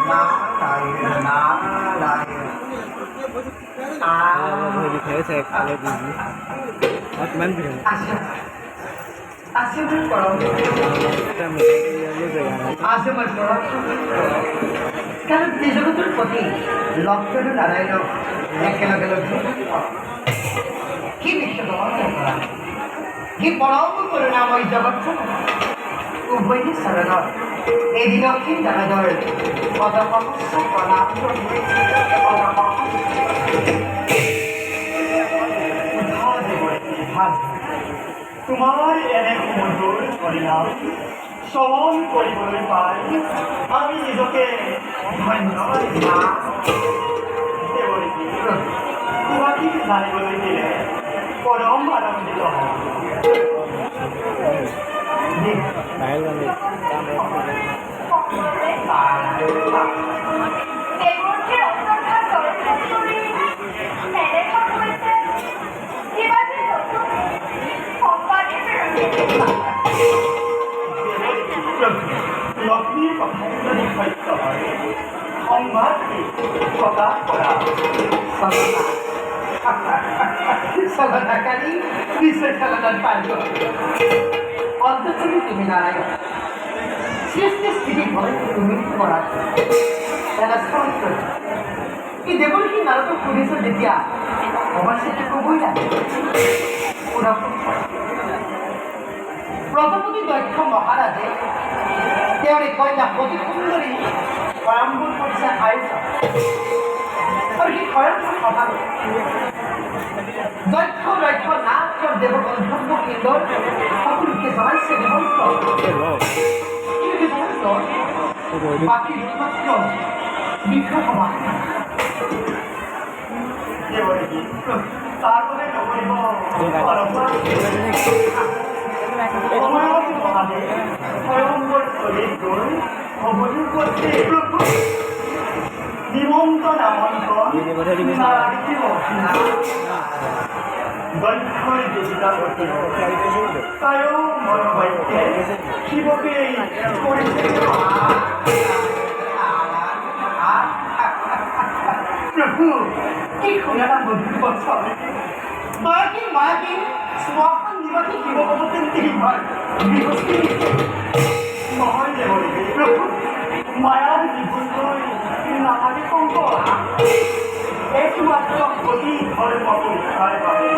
Narayan Narayan Hơi thế sẽ phải là gì? Mình thì আশীর্বাদ করো আশীর্বাদ করো কারণ ত্রিজগতের প্রতি লক্ষ্মণ নারায়ণ একেলগে লক্ষ্য কি বিশ্ব করা কি পরম করুণাময় জগৎ উভয়ই শরণ এই দক্ষিণ দামোদর কত সহস্র প্রণাম তোমার এনে মধুর পরিণাম শ্রবণ কৰিবলৈ পাই আমি নিজকে ধন্যবাদ তোমাকে জানিবলৈ দিলে পৰম আনন্দিত হওঁ লক্ষ্মীৰ কথা যদি সত্য হয় সংবাদ প্ৰকাশ কৰা সলনাকারী বিশ্বের সলনার পার্গ অন্তঃস্থিতি তুমি নারায়ণ সৃষ্টি স্থিতি ঘরে তুমি করা তারা স্পষ্ট কি দেবর্ষী নারদ পুলিশ যেতিয়া আমার সেটা কবই লাগে ওরকম প্রজাপতি দক্ষ মহারাজে তেওরে কন্যা প্রতি সুন্দরী স্বয়ম্ভূ করছে আয়োজন আর কি স্বয়ম্ভূ সভা দক্ষ দক্ষ নাচ দেবগন্ধর্ব কেন্দ্র সকলকে জানাইছে বাকি মাত্র বিক্ষোভ তারপরে নিমন্ত্রণ আমন্ত্রণ দক্ষর দেবিতা করতে তাইও মনোবাক্যে শিবকে প্রভু কি খুনারা মধুর বৎসর মাকে মাকে স্বাহান নিবাসী শিবভগতের তিনবার বিভক্তি নহয় দেবৰী প্রভু মায়ার জীবন নামারি কঙ্ক একমাত্র প্রতি ধর্ম পরীক্ষায় পাবে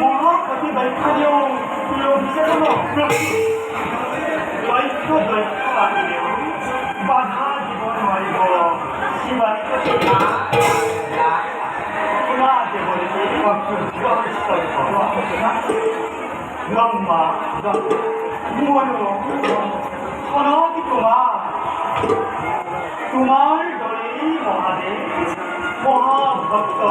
মহাপতি দৈক্ষণীয় প্রিয় বিশেষণ দৈক্ষ দৈক্ষ আহিলেও বাধা দিব নোৱাৰিব শিৱালিক শুনা দেৱৰী ব্ৰহ্মা মনো সনকি তোমার দরেই মহাদেব মহাভক্ত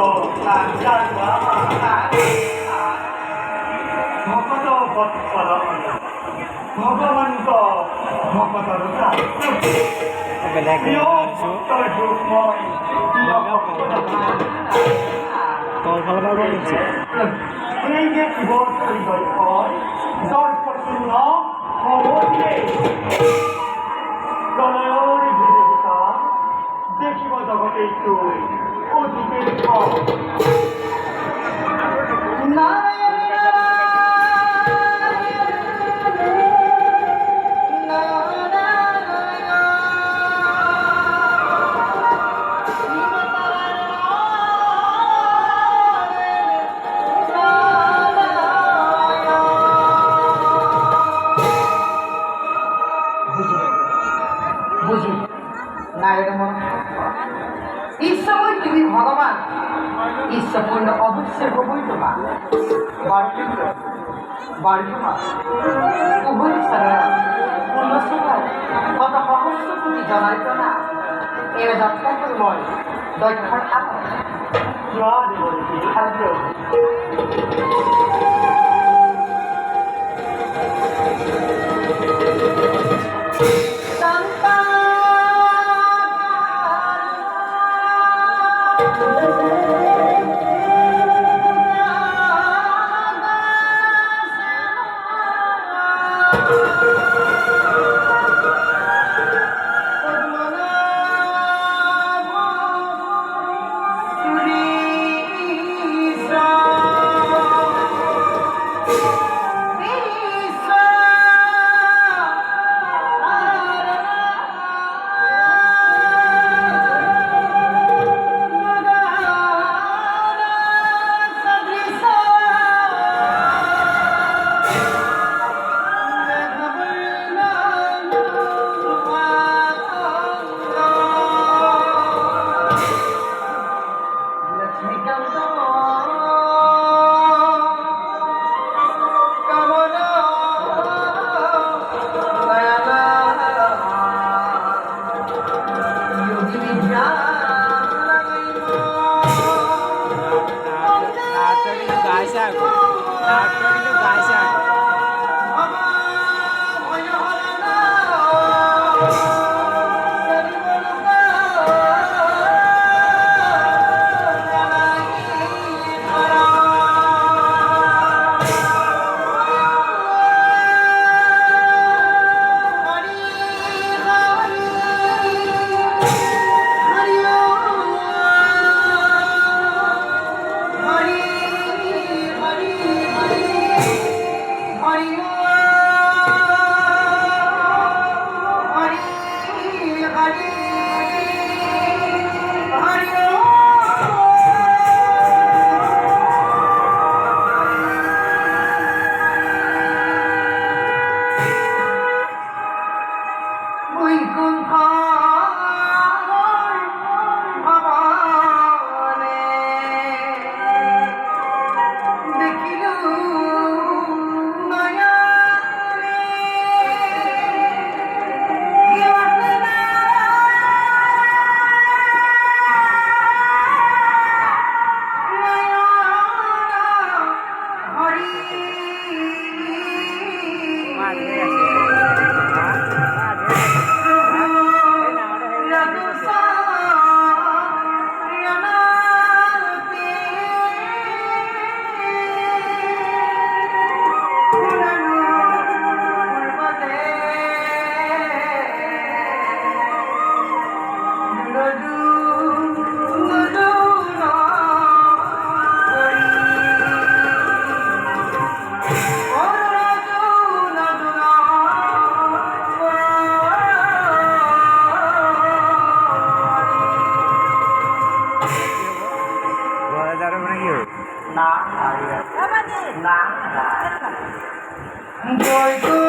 ভকত বৎসল ভগবন্ত ভকতর প্রিয় ভক্তর যুগময় এই যে শিৱশ্ৰী দৈক্ষৰ দৰ্শচিহ্ন হবলে প্রলয়ের বিবেদিকা দেখিব জগতে একটু অধিকের নারায়ণ বুঝি নারায়ণ ঈশ্বর তুমি ভগবান ঈশ্বরপূর্ণ অবশ্যই হবই তোমার বার্ধমা উভয় সাধারণ পূর্ণ সময় কত সহস্র তুমি জানাইত না এর যাত্রা মই দক্ষর আকাশ আপনার কিন্তু গাইছে না না জয়